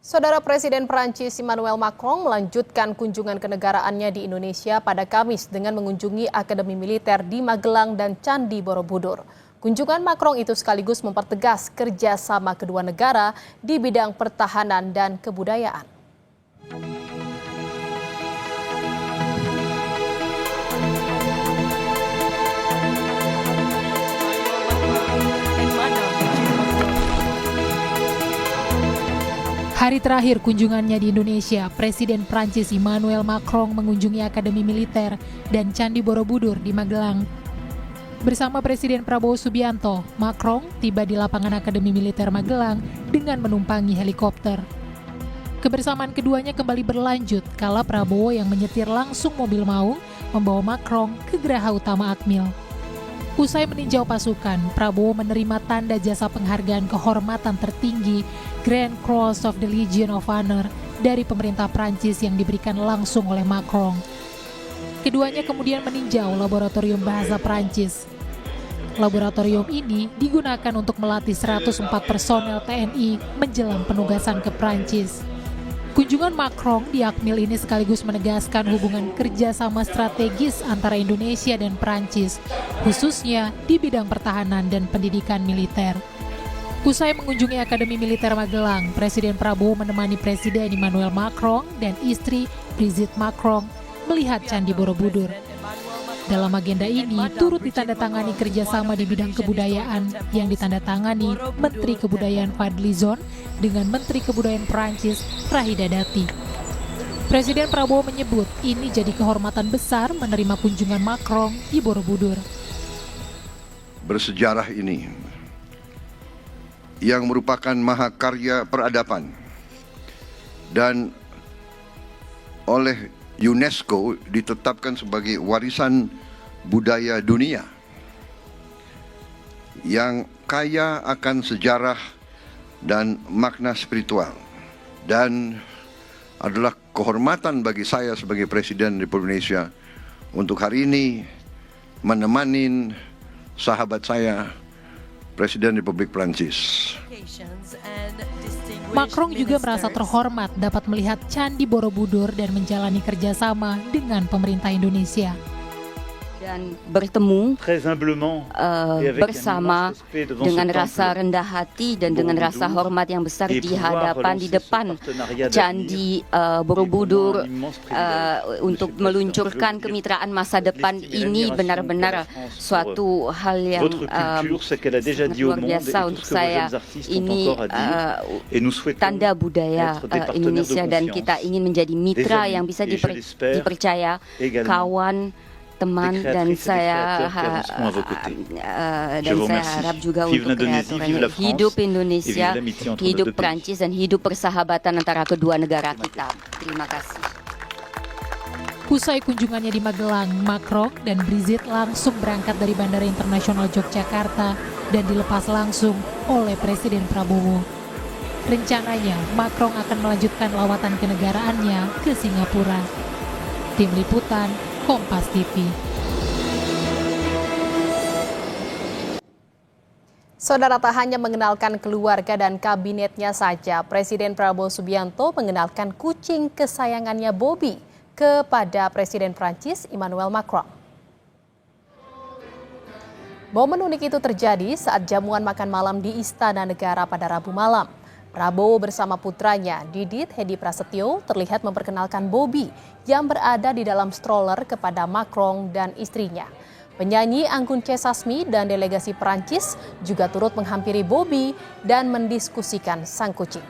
Saudara Presiden Prancis Emmanuel Macron melanjutkan kunjungan kenegaraannya di Indonesia pada Kamis dengan mengunjungi Akademi Militer di Magelang dan Candi Borobudur. Kunjungan Macron itu sekaligus mempertegas kerjasama kedua negara di bidang pertahanan dan kebudayaan. Hari terakhir kunjungannya di Indonesia, Presiden Prancis Emmanuel Macron mengunjungi Akademi Militer dan Candi Borobudur di Magelang. Bersama Presiden Prabowo Subianto, Macron tiba di lapangan Akademi Militer Magelang dengan menumpangi helikopter. Kebersamaan keduanya kembali berlanjut kala Prabowo yang menyetir langsung mobil maung membawa Macron ke Geraha Utama Akmil. Usai meninjau pasukan, Prabowo menerima tanda jasa penghargaan kehormatan tertinggi Grand Cross of the Legion of Honor dari pemerintah Prancis yang diberikan langsung oleh Macron. Keduanya kemudian meninjau laboratorium bahasa Prancis. Laboratorium ini digunakan untuk melatih 104 personel TNI menjelang penugasan ke Prancis. Kunjungan Macron di Akmil ini sekaligus menegaskan hubungan kerjasama strategis antara Indonesia dan Prancis, khususnya di bidang pertahanan dan pendidikan militer. Usai mengunjungi Akademi Militer Magelang, Presiden Prabowo menemani Presiden Emmanuel Macron dan istri Brigitte Macron melihat Candi Borobudur. Dalam agenda ini turut ditandatangani kerjasama di bidang kebudayaan yang ditandatangani Menteri Kebudayaan Fadly Zon dengan Menteri Kebudayaan Prancis Rahida Dati. Presiden Prabowo menyebut ini jadi kehormatan besar menerima kunjungan Macron di Borobudur. Bersejarah ini yang merupakan mahakarya peradaban dan oleh UNESCO ditetapkan sebagai warisan budaya dunia yang kaya akan sejarah dan makna spiritual, dan adalah kehormatan bagi saya sebagai Presiden Republik Indonesia untuk hari ini menemani sahabat saya Presiden Republik Prancis. Macron juga merasa terhormat dapat melihat Candi Borobudur dan menjalani kerjasama dengan pemerintah Indonesia. Dan bertemu bersama dengan rasa rendah hati dan dengan rasa hormat yang besar di depan Candi Borobudur untuk meluncurkan kemitraan masa depan ini benar-benar suatu hal yang luar biasa untuk saya. Ini tanda budaya Indonesia dan kita ingin menjadi mitra yang bisa dipercaya, kawan, teman, dan saya harap juga untuk hidup Indonesia, hidup Prancis, dan hidup persahabatan antara kedua negara kita. Terima kasih. Usai kunjungannya di Magelang, Macron dan Brigitte langsung berangkat dari Bandara Internasional Yogyakarta dan dilepas langsung oleh Presiden Prabowo. Rencananya, Macron akan melanjutkan lawatan kenegaraannya ke Singapura. Tim Liputan Kompas TV. Saudara, tak hanya mengenalkan keluarga dan kabinetnya saja, Presiden Prabowo Subianto mengenalkan kucing kesayangannya Bobby kepada Presiden Prancis Emmanuel Macron. Momen unik itu terjadi saat jamuan makan malam di Istana Negara pada Rabu malam. Prabowo bersama putranya, Didit Hedi Prasetyo, terlihat memperkenalkan Bobby yang berada di dalam stroller kepada Macron dan istrinya. Penyanyi Anggun C. Sasmi dan delegasi Perancis juga turut menghampiri Bobby dan mendiskusikan sang kucing.